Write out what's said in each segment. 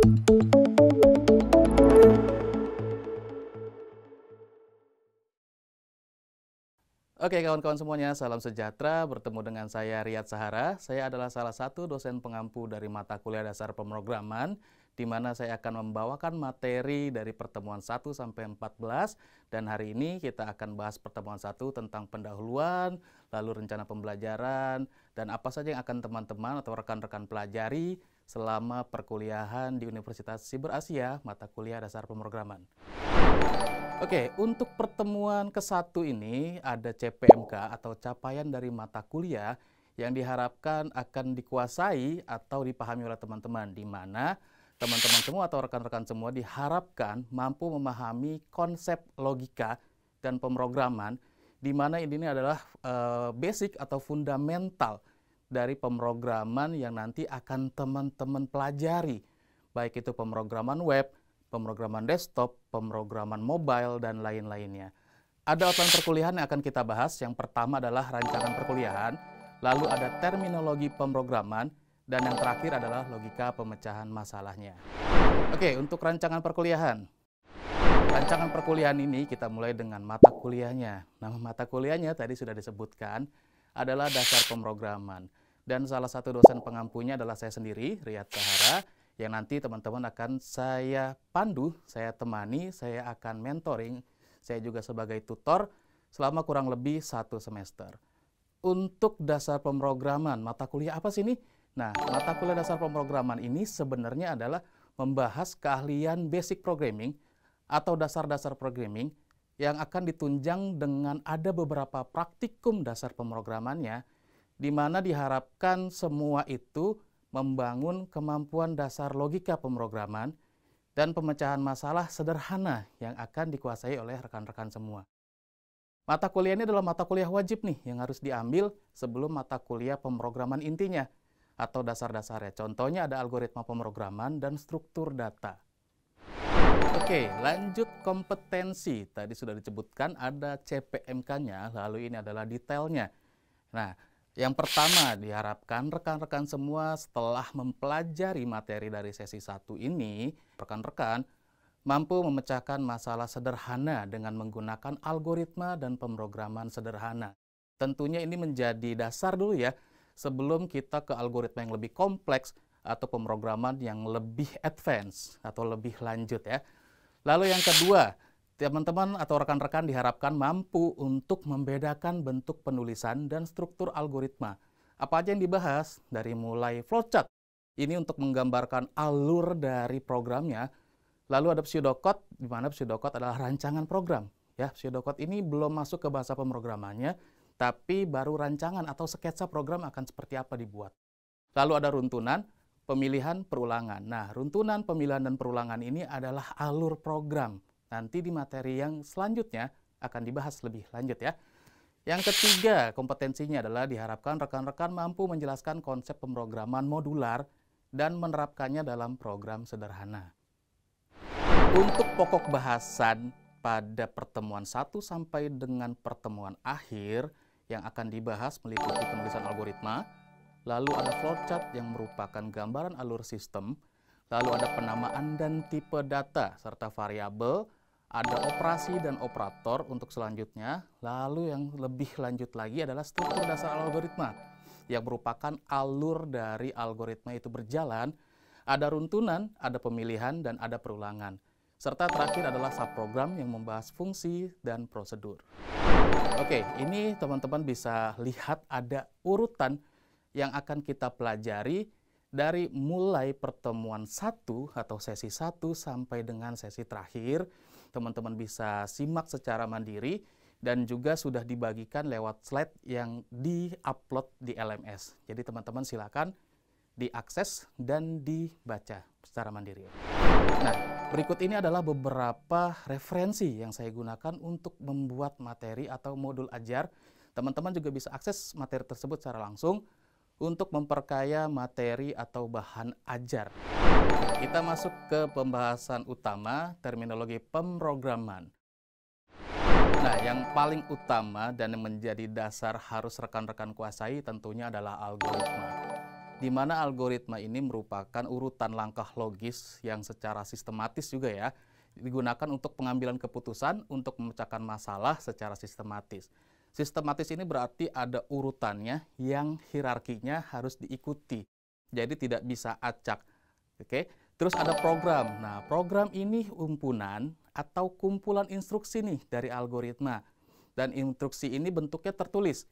Oke kawan-kawan semuanya, salam sejahtera. Bertemu dengan saya Riyad Sahara. Saya adalah salah satu dosen pengampu dari mata kuliah dasar pemrograman, di mana saya akan membawakan materi dari pertemuan 1 sampai 14. Dan hari ini kita akan bahas pertemuan 1 tentang pendahuluan, lalu rencana pembelajaran, dan apa saja yang akan teman-teman atau rekan-rekan pelajari selama perkuliahan di Universitas Siber Asia, mata kuliah dasar pemrograman. Oke, untuk pertemuan ke-1 ini ada CPMK atau capaian dari mata kuliah yang diharapkan akan dikuasai atau dipahami oleh teman-teman, di mana teman-teman semua atau rekan-rekan semua diharapkan mampu memahami konsep logika dan pemrograman, di mana ini adalah basic atau fundamental dari pemrograman yang nanti akan teman-teman pelajari, baik itu pemrograman web, pemrograman desktop, pemrograman mobile, dan lain-lainnya. Ada outline perkuliahan yang akan kita bahas. Yang pertama adalah rancangan perkuliahan, lalu ada terminologi pemrograman, dan yang terakhir adalah logika pemecahan masalahnya. Oke, untuk rancangan perkuliahan. Rancangan perkuliahan ini kita mulai dengan mata kuliahnya. Nama mata kuliahnya tadi sudah disebutkan, adalah dasar pemrograman. Dan salah satu dosen pengampunya adalah saya sendiri, Riyad Sahara, yang nanti teman-teman akan saya pandu, saya temani, saya akan mentoring, saya juga sebagai tutor selama kurang lebih 1 semester. Untuk dasar pemrograman, mata kuliah apa sih ini? Nah, mata kuliah dasar pemrograman ini sebenarnya adalah membahas keahlian basic programming atau dasar-dasar programming yang akan ditunjang dengan ada beberapa praktikum dasar pemrogramannya, di mana diharapkan semua itu membangun kemampuan dasar logika pemrograman dan pemecahan masalah sederhana yang akan dikuasai oleh rekan-rekan semua. Mata kuliah ini adalah mata kuliah wajib nih yang harus diambil sebelum mata kuliah pemrograman intinya atau dasar-dasarnya. Contohnya ada algoritma pemrograman dan struktur data. Oke, lanjut kompetensi. Tadi sudah disebutkan ada CPMK-nya, lalu ini adalah detailnya. Nah, yang pertama diharapkan rekan-rekan semua setelah mempelajari materi dari sesi 1 ini, rekan-rekan mampu memecahkan masalah sederhana dengan menggunakan algoritma dan pemrograman sederhana. Tentunya ini menjadi dasar dulu ya, sebelum kita ke algoritma yang lebih kompleks atau pemrograman yang lebih advance atau lebih lanjut ya. Lalu yang kedua, teman-teman atau rekan-rekan diharapkan mampu untuk membedakan bentuk penulisan dan struktur algoritma. Apa aja yang dibahas? Dari mulai flowchart, ini untuk menggambarkan alur dari programnya. Lalu ada pseudocode, di mana pseudocode adalah rancangan program. Ya, pseudocode ini belum masuk ke bahasa pemrogramannya, tapi baru rancangan atau sketsa program akan seperti apa dibuat. Lalu ada runtunan, pemilihan, perulangan. Nah, runtunan, pemilihan, dan perulangan ini adalah alur program. Nanti di materi yang selanjutnya akan dibahas lebih lanjut ya. Yang ketiga, kompetensinya adalah diharapkan rekan-rekan mampu menjelaskan konsep pemrograman modular dan menerapkannya dalam program sederhana. Untuk pokok bahasan pada pertemuan 1 sampai dengan pertemuan akhir yang akan dibahas meliputi penulisan algoritma, lalu ada flowchart yang merupakan gambaran alur sistem, lalu ada penamaan dan tipe data serta variabel, ada operasi dan operator untuk selanjutnya, lalu yang lebih lanjut lagi adalah struktur dasar algoritma yang merupakan alur dari algoritma itu berjalan, ada runtunan, ada pemilihan, dan ada perulangan. Serta terakhir adalah subprogram yang membahas fungsi dan prosedur. Oke, ini teman-teman bisa lihat ada urutan yang akan kita pelajari dari mulai pertemuan 1 atau sesi 1 sampai dengan sesi terakhir. Teman-teman bisa simak secara mandiri dan juga sudah dibagikan lewat slide yang di-upload di LMS. Jadi teman-teman silakan diakses dan dibaca secara mandiri. Nah, berikut ini adalah beberapa referensi yang saya gunakan untuk membuat materi atau modul ajar. Teman-teman juga bisa akses materi tersebut secara langsung untuk memperkaya materi atau bahan ajar. Kita masuk ke pembahasan utama, terminologi pemrograman. Nah, yang paling utama dan yang menjadi dasar harus rekan-rekan kuasai tentunya adalah algoritma. di mana algoritma ini merupakan urutan langkah logis yang secara sistematis juga ya, digunakan untuk pengambilan keputusan untuk memecahkan masalah secara sistematis. Sistematis ini berarti ada urutannya yang hierarkinya harus diikuti. Jadi tidak bisa acak. Oke. Terus ada program. Nah, program ini himpunan atau kumpulan instruksi nih dari algoritma. Dan instruksi ini bentuknya tertulis.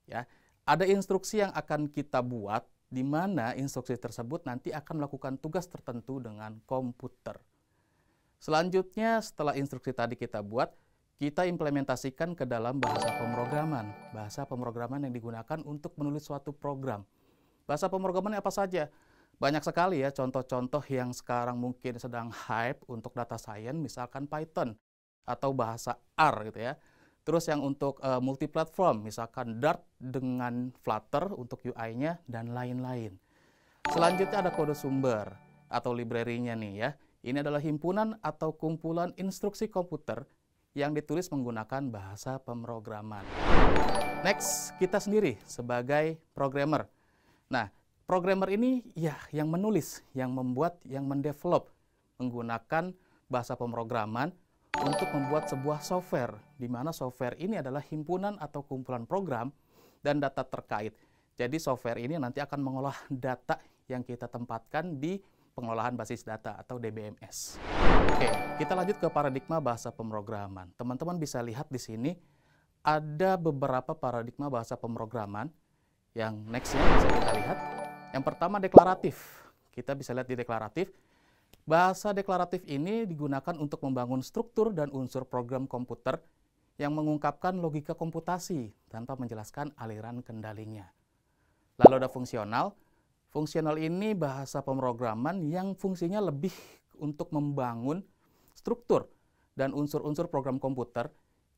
Ya. Ada instruksi yang akan kita buat di mana instruksi tersebut nanti akan melakukan tugas tertentu dengan komputer. Selanjutnya, setelah instruksi tadi kita buat, kita implementasikan ke dalam bahasa pemrograman. Bahasa pemrograman yang digunakan untuk menulis suatu program. Bahasa pemrograman apa saja? Banyak sekali ya contoh-contoh yang sekarang mungkin sedang hype untuk data science, misalkan Python atau bahasa R gitu ya. Terus yang untuk multiplatform, misalkan Dart dengan Flutter untuk UI-nya dan lain-lain. Selanjutnya ada kode sumber atau library-nya nih ya. Ini adalah himpunan atau kumpulan instruksi komputer yang ditulis menggunakan bahasa pemrograman. Next, kita sendiri sebagai programmer. Nah, programmer ini ya yang menulis, yang membuat, yang mendevelop menggunakan bahasa pemrograman untuk membuat sebuah software, di mana software ini adalah himpunan atau kumpulan program dan data terkait. Jadi software ini nanti akan mengolah data yang kita tempatkan di pengelolaan basis data atau DBMS. Oke, kita lanjut ke paradigma bahasa pemrograman. Teman-teman bisa lihat di sini ada beberapa paradigma bahasa pemrograman yang next-nya bisa kita lihat. Yang pertama deklaratif. Kita bisa lihat di deklaratif. Bahasa deklaratif ini digunakan untuk membangun struktur dan unsur program komputer yang mengungkapkan logika komputasi tanpa menjelaskan aliran kendalinya. Lalu ada fungsional. Fungsional ini bahasa pemrograman yang fungsinya lebih untuk membangun struktur dan unsur-unsur program komputer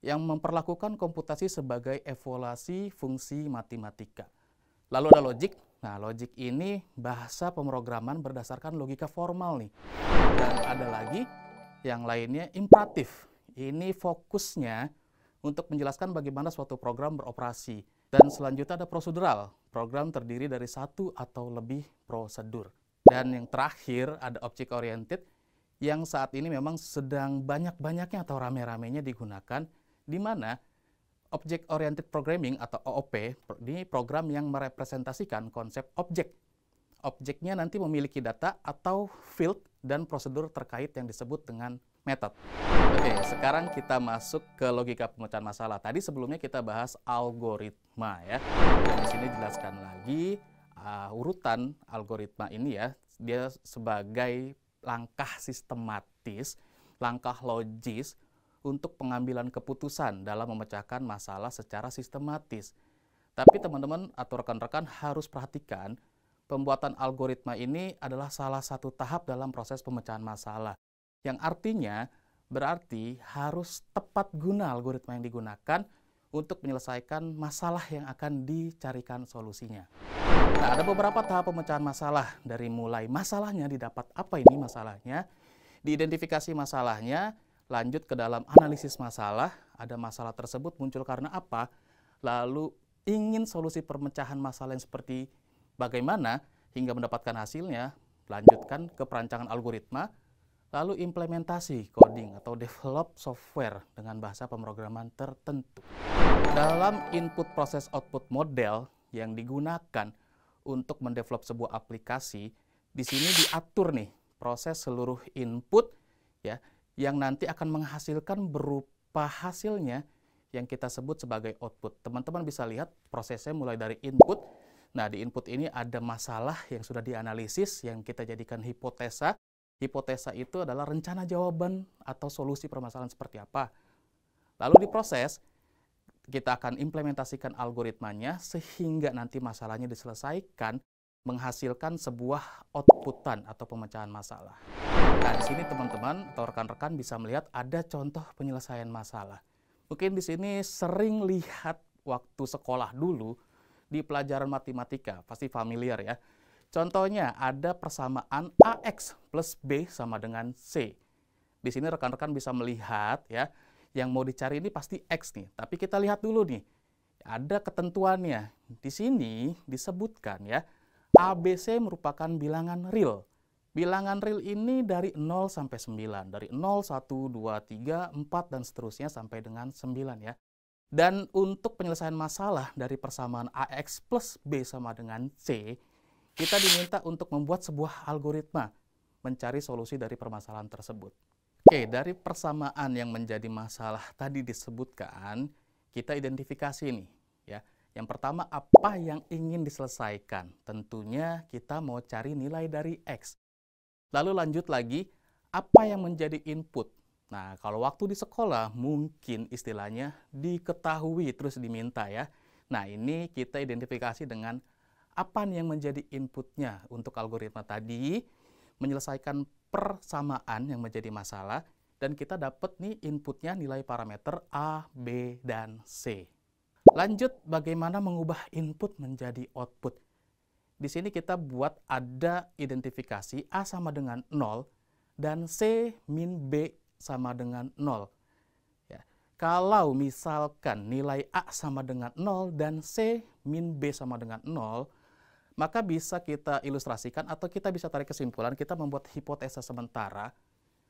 yang memperlakukan komputasi sebagai evaluasi fungsi matematika. Lalu ada logik. Nah, logik ini bahasa pemrograman berdasarkan logika formal nih. Dan ada lagi yang lainnya imperatif. Ini fokusnya untuk menjelaskan bagaimana suatu program beroperasi. Dan selanjutnya ada prosedural. Program terdiri dari satu atau lebih prosedur. Dan yang terakhir ada object oriented yang saat ini memang sedang banyak-banyaknya atau rame-ramenya digunakan, di mana Object Oriented Programming atau OOP ini program yang merepresentasikan konsep objek. Objeknya nanti memiliki data atau field dan prosedur terkait yang disebut dengan method. Oke, sekarang kita masuk ke logika pemecahan masalah. Tadi sebelumnya kita bahas algoritma ya. Dan di sini jelaskan lagi urutan algoritma ini ya. Dia sebagai langkah sistematis, langkah logis untuk pengambilan keputusan dalam memecahkan masalah secara sistematis. Tapi teman-teman atau rekan-rekan harus perhatikan, pembuatan algoritma ini adalah salah satu tahap dalam proses pemecahan masalah. Yang artinya berarti harus tepat guna algoritma yang digunakan untuk menyelesaikan masalah yang akan dicarikan solusinya. Nah, ada beberapa tahap pemecahan masalah, dari mulai masalahnya didapat apa ini masalahnya, diidentifikasi masalahnya, lanjut ke dalam analisis masalah, ada masalah tersebut muncul karena apa, lalu ingin solusi pemecahan masalah yang seperti bagaimana hingga mendapatkan hasilnya, lanjutkan ke perancangan algoritma, lalu implementasi coding atau develop software dengan bahasa pemrograman tertentu. Dalam input proses output model yang digunakan untuk mendevelop sebuah aplikasi, di sini diatur nih proses seluruh input ya, yang nanti akan menghasilkan berupa hasilnya yang kita sebut sebagai output. Teman-teman bisa lihat prosesnya mulai dari input. Nah, di input ini ada masalah yang sudah dianalisis, yang kita jadikan hipotesa. Hipotesa itu adalah rencana jawaban atau solusi permasalahan seperti apa. Lalu diproses, kita akan implementasikan algoritmanya sehingga nanti masalahnya diselesaikan, menghasilkan sebuah outputan atau pemecahan masalah. Nah, di sini teman-teman atau rekan-rekan bisa melihat ada contoh penyelesaian masalah. Mungkin di sini sering lihat waktu sekolah dulu di pelajaran matematika, pasti familiar ya. Contohnya ada persamaan AX plus B sama dengan C. Di sini rekan-rekan bisa melihat ya, yang mau dicari ini pasti X nih. Tapi kita lihat dulu nih, ada ketentuannya. Di sini disebutkan ya, ABC merupakan bilangan real. Bilangan real ini dari 0 sampai 9. Dari 0, 1, 2, 3, 4, dan seterusnya sampai dengan 9 ya. Dan untuk penyelesaian masalah dari persamaan AX plus B sama dengan C, kita diminta untuk membuat sebuah algoritma mencari solusi dari permasalahan tersebut. Oke, dari persamaan yang menjadi masalah tadi disebutkan, kita identifikasi nih ya. Yang pertama, apa yang ingin diselesaikan? Tentunya kita mau cari nilai dari X. Lalu lanjut lagi, apa yang menjadi input? Nah, kalau waktu di sekolah mungkin istilahnya diketahui terus diminta ya. Nah, ini kita identifikasi dengan apa nih yang menjadi inputnya untuk algoritma tadi, menyelesaikan persamaan yang menjadi masalah, dan kita dapat nih inputnya nilai parameter A, B, dan C. Lanjut, bagaimana mengubah input menjadi output? Di sini kita buat ada identifikasi A sama dengan 0 dan C min B sama dengan 0. Ya. Kalau misalkan nilai A sama dengan 0 dan C min B sama dengan 0, maka bisa kita ilustrasikan atau kita bisa tarik kesimpulan, kita membuat hipotesa sementara,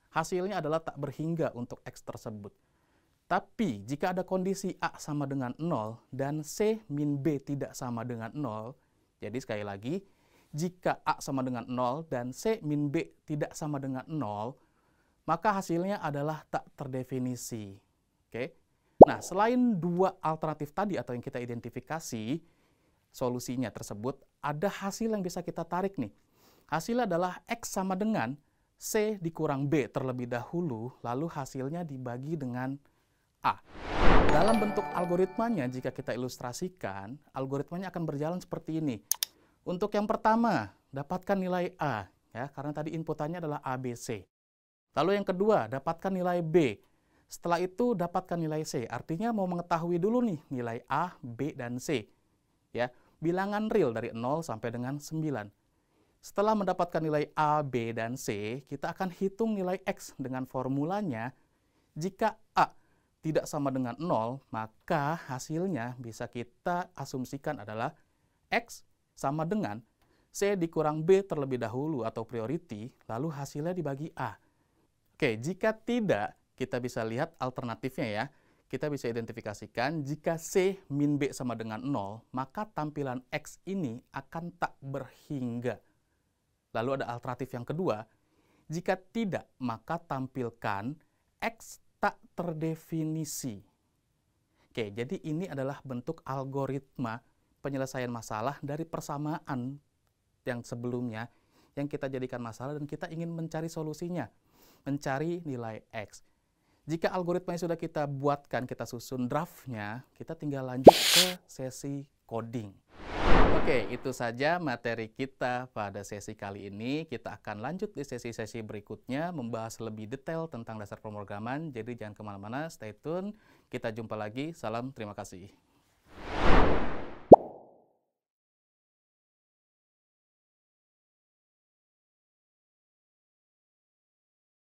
hasilnya adalah tak berhingga untuk X tersebut. Tapi jika ada kondisi A sama dengan 0 dan C min B tidak sama dengan 0, jadi sekali lagi, jika A sama dengan 0 dan C min B tidak sama dengan 0, maka hasilnya adalah tak terdefinisi. Oke? Nah, selain dua alternatif tadi atau yang kita identifikasi, solusinya tersebut, ada hasil yang bisa kita tarik nih. Hasilnya adalah X sama dengan C dikurang B terlebih dahulu, lalu hasilnya dibagi dengan A. Dalam bentuk algoritmanya, jika kita ilustrasikan, algoritmanya akan berjalan seperti ini. Untuk yang pertama, dapatkan nilai A, ya, karena tadi inputannya adalah ABC. Lalu yang kedua, dapatkan nilai B. Setelah itu, dapatkan nilai C. Artinya mau mengetahui dulu nih nilai A, B, dan C. Ya, bilangan real dari 0 sampai dengan 9. Setelah mendapatkan nilai A, B, dan C, kita akan hitung nilai X dengan formulanya. Jika A tidak sama dengan 0, maka hasilnya bisa kita asumsikan adalah X sama dengan C dikurang B terlebih dahulu atau priority, lalu hasilnya dibagi A. Oke, jika tidak, kita bisa lihat alternatifnya ya. Kita bisa identifikasikan jika C min B sama dengan 0, maka tampilan X ini akan tak berhingga. Lalu ada alternatif yang kedua, jika tidak, maka tampilkan X tak terdefinisi. Oke, jadi ini adalah bentuk algoritma penyelesaian masalah dari persamaan yang sebelumnya yang kita jadikan masalah dan kita ingin mencari solusinya, mencari nilai X. Jika algoritma yang sudah kita buatkan, kita susun draftnya, kita tinggal lanjut ke sesi coding. Oke, itu saja materi kita pada sesi kali ini. Kita akan lanjut di sesi-sesi berikutnya, membahas lebih detail tentang dasar pemrograman. Jadi jangan kemana-mana, stay tune. Kita jumpa lagi. Salam, terima kasih.